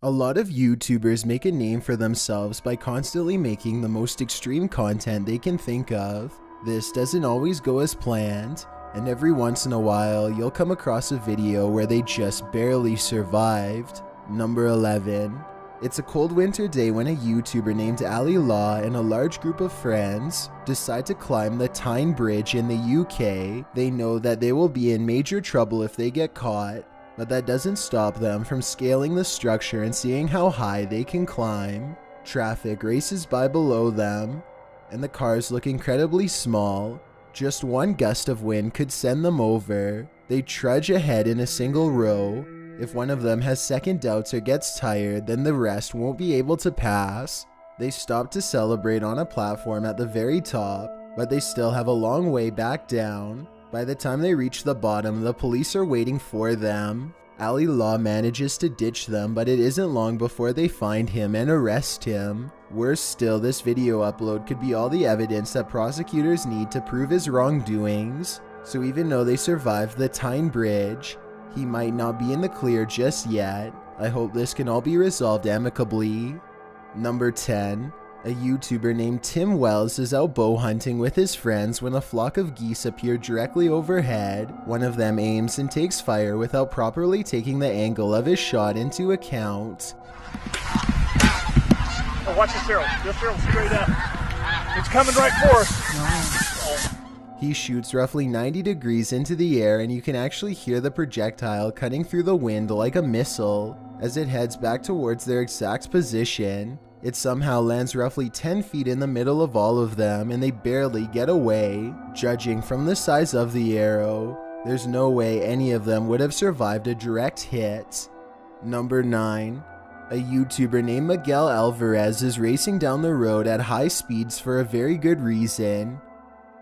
A lot of YouTubers make a name for themselves by constantly making the most extreme content they can think of. This doesn't always go as planned, and every once in a while you'll come across a video where they just barely survived. Number 11. It's a cold winter day when a YouTuber named Ali Law and a large group of friends decide to climb the Tyne Bridge in the UK. They know that they will be in major trouble if they get caught, but that doesn't stop them from scaling the structure and seeing how high they can climb. Traffic races by below them, and the cars look incredibly small. Just one gust of wind could send them over. They trudge ahead in a single row. If one of them has second doubts or gets tired, then the rest won't be able to pass. They stop to celebrate on a platform at the very top, but they still have a long way back down. By the time they reach the bottom, the police are waiting for them. Ali Law manages to ditch them, but it isn't long before they find him and arrest him. Worse still, this video upload could be all the evidence that prosecutors need to prove his wrongdoings. So even though they survived the Tyne Bridge, he might not be in the clear just yet. I hope this can all be resolved amicably. Number 10. A YouTuber named Tim Wells is out bow hunting with his friends when a flock of geese appear directly overhead. One of them aims and takes fire without properly taking the angle of his shot into account. Oh, watch this arrow. This arrow straight up. It's coming right for us. He shoots roughly 90 degrees into the air, and you can actually hear the projectile cutting through the wind like a missile. As it heads back towards their exact position, it somehow lands roughly 10 feet in the middle of all of them, and they barely get away. Judging from the size of the arrow, there's no way any of them would have survived a direct hit. Number 9. A YouTuber named Miguel Alvarez is racing down the road at high speeds for a very good reason.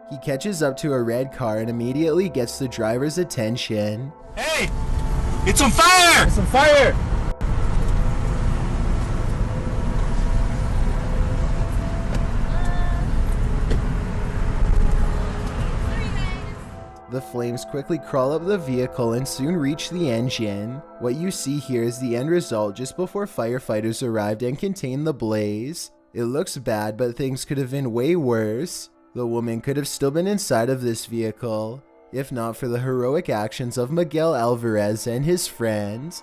He catches up to a red car and immediately gets the driver's attention. Hey! It's on fire! It's on fire! The flames quickly crawl up the vehicle and soon reach the engine. What you see here is the end result just before firefighters arrived and contained the blaze. It looks bad, but things could have been way worse. The woman could have still been inside of this vehicle, if not for the heroic actions of Miguel Alvarez and his friends.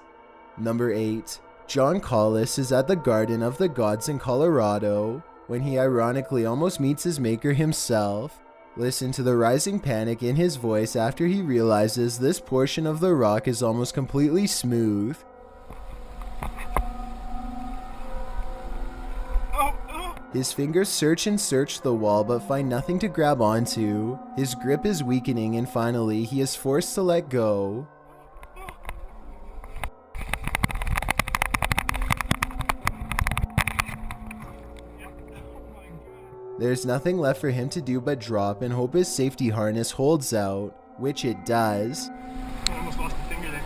Number 8. John Collis is at the Garden of the Gods in Colorado when he ironically almost meets his maker himself. Listen to the rising panic in his voice after he realizes this portion of the rock is almost completely smooth. His fingers search and search the wall but find nothing to grab onto. His grip is weakening and finally he is forced to let go. There's nothing left for him to do but drop and hope his safety harness holds out, which it does. Almost lost a finger there.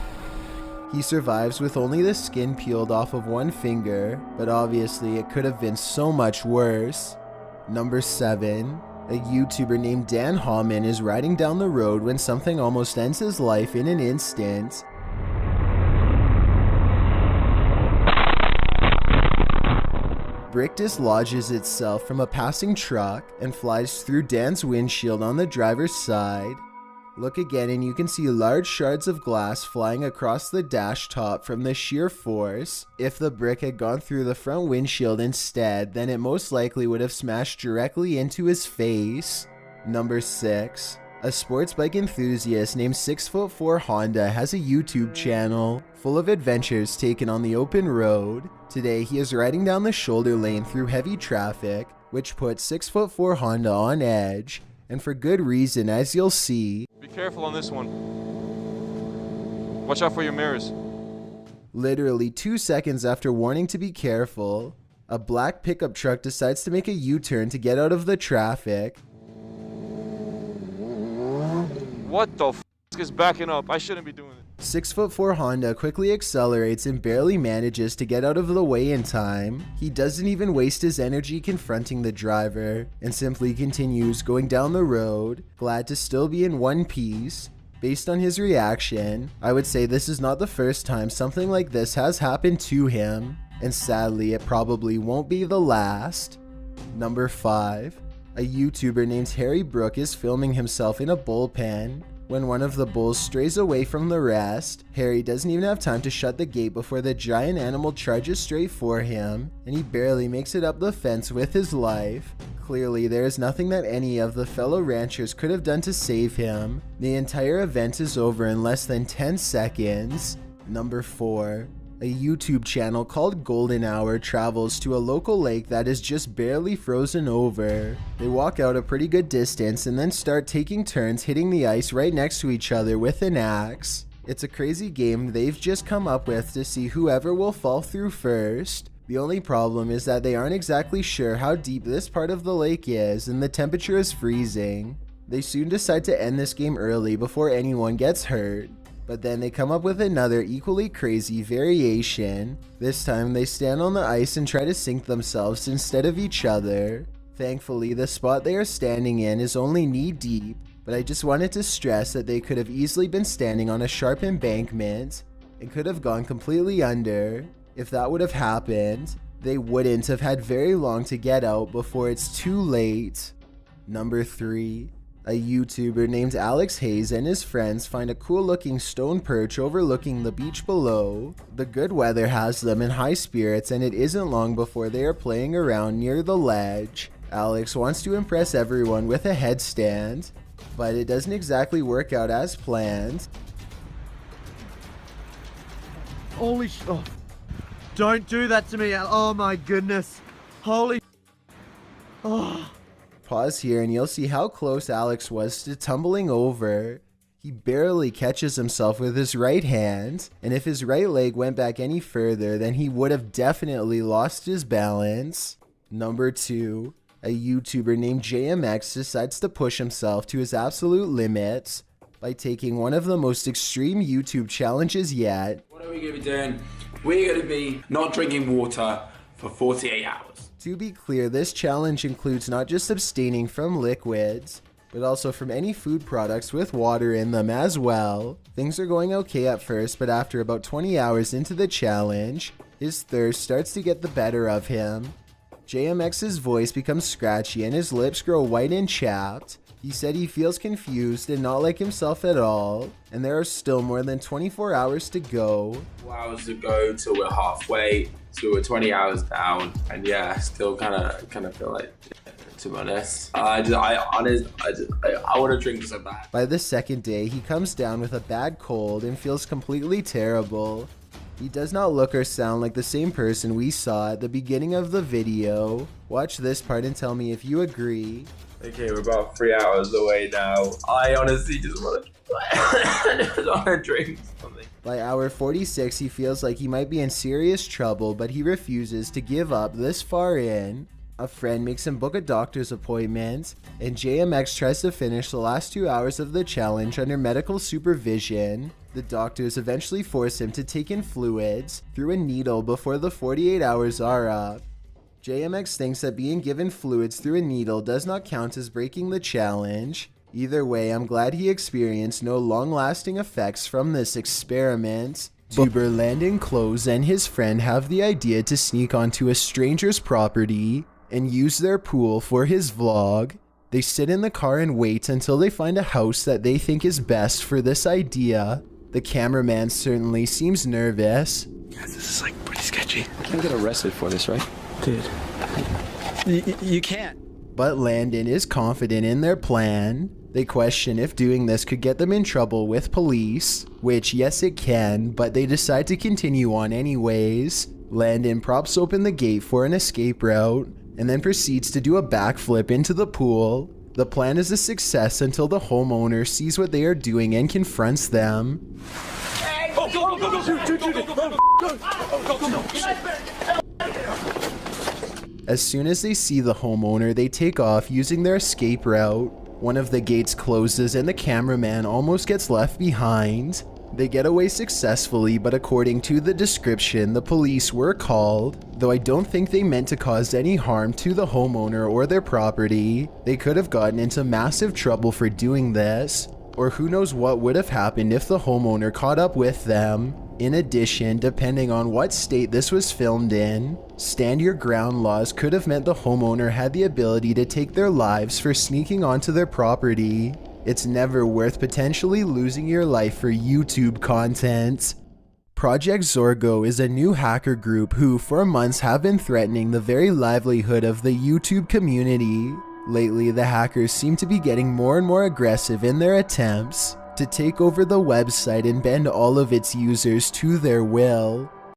He survives with only the skin peeled off of one finger, but obviously it could have been so much worse. Number 7. A YouTuber named Dan Hallman is riding down the road when something almost ends his life in an instant. Brick dislodges itself from a passing truck and flies through Dan's windshield on the driver's side. Look again and you can see large shards of glass flying across the dash top from the sheer force. If the brick had gone through the front windshield instead, then it most likely would have smashed directly into his face. Number 6. A sports bike enthusiast named 6'4" Honda has a YouTube channel full of adventures taken on the open road. Today he is riding down the shoulder lane through heavy traffic, which puts 6'4" Honda on edge, and for good reason, as you'll see. Be careful on this one. Watch out for your mirrors. Literally 2 seconds after warning to be careful, a black pickup truck decides to make a U-turn to get out of the traffic. What the f is backing up? I shouldn't be doing it. 6'4" Honda quickly accelerates and barely manages to get out of the way in time. He doesn't even waste his energy confronting the driver and simply continues going down the road, glad to still be in one piece. Based on his reaction, I would say this is not the first time something like this has happened to him, and sadly it probably won't be the last. Number 5. A YouTuber named Harry Brook is filming himself in a bullpen. When one of the bulls strays away from the rest, Harry doesn't even have time to shut the gate before the giant animal charges straight for him, and he barely makes it up the fence with his life. Clearly, there is nothing that any of the fellow ranchers could have done to save him. The entire event is over in less than 10 seconds. Number 4. A YouTube channel called Golden Hour travels to a local lake that is just barely frozen over. They walk out a pretty good distance and then start taking turns hitting the ice right next to each other with an axe. It's a crazy game they've just come up with to see whoever will fall through first. The only problem is that they aren't exactly sure how deep this part of the lake is and the temperature is freezing. They soon decide to end this game early before anyone gets hurt. But then they come up with another equally crazy variation. This time they stand on the ice and try to sink themselves instead of each other. Thankfully, the spot they are standing in is only knee deep, but I just wanted to stress that they could have easily been standing on a sharp embankment and could have gone completely under. If that would have happened, they wouldn't have had very long to get out before it's too late. Number 3. A YouTuber named Alex Hayes and his friends find a cool looking stone perch overlooking the beach below. The good weather has them in high spirits and it isn't long before they are playing around near the ledge. Alex wants to impress everyone with a headstand, but it doesn't exactly work out as planned. Holy oh, don't do that to me. Oh my goodness. Holy oh. Pause here and you'll see how close Alex was to tumbling over. He barely catches himself with his right hand, and if his right leg went back any further, then he would have definitely lost his balance. Number 2. A YouTuber named JMX decides to push himself to his absolute limits by taking one of the most extreme YouTube challenges yet. What are we going to be doing? We're going to be not drinking water for 48 hours. To be clear, this challenge includes not just abstaining from liquids, but also from any food products with water in them as well. Things are going okay at first, but after about 20 hours into the challenge, his thirst starts to get the better of him. JMX's voice becomes scratchy and his lips grow white and chapped. He said he feels confused and not like himself at all, and there are still more than 24 hours to go. 4 hours to go till we're halfway, so we're 20 hours down, and yeah, still kind of feel like, to be honest, I want to drink so bad. By the second day, he comes down with a bad cold and feels completely terrible. He does not look or sound like the same person we saw at the beginning of the video. Watch this part and tell me if you agree. Okay, we're about 3 hours away now. I honestly just want to drink something. By hour 46, he feels like he might be in serious trouble, but he refuses to give up this far in. A friend makes him book a doctor's appointment, and JMX tries to finish the last 2 hours of the challenge under medical supervision. The doctors eventually force him to take in fluids through a needle before the 48 hours are up. JMX thinks that being given fluids through a needle does not count as breaking the challenge. Either way, I'm glad he experienced no long-lasting effects from this experiment. YouTuber Landon Close and his friend have the idea to sneak onto a stranger's property and use their pool for his vlog. They sit in the car and wait until they find a house that they think is best for this idea. The cameraman certainly seems nervous. Guys, this is like pretty sketchy. I can't get arrested for this, right? Dude. You can't. But Landon is confident in their plan. They question if doing this could get them in trouble with police, which yes it can, but they decide to continue on anyways. Landon props open the gate for an escape route, and then proceeds to do a backflip into the pool. The plan is a success until the homeowner sees what they are doing and confronts them. As soon as they see the homeowner, they take off using their escape route. One of the gates closes and the cameraman almost gets left behind. They get away successfully, but according to the description, the police were called, though I don't think they meant to cause any harm to the homeowner or their property. They could have gotten into massive trouble for doing this, or who knows what would have happened if the homeowner caught up with them. In addition, depending on what state this was filmed in, stand your ground laws could have meant the homeowner had the ability to take their lives for sneaking onto their property. It's never worth potentially losing your life for YouTube content. Project Zorgo is a new hacker group who for months have been threatening the very livelihood of the YouTube community. Lately, the hackers seem to be getting more and more aggressive in their attempts to take over the website and bend all of its users to their will.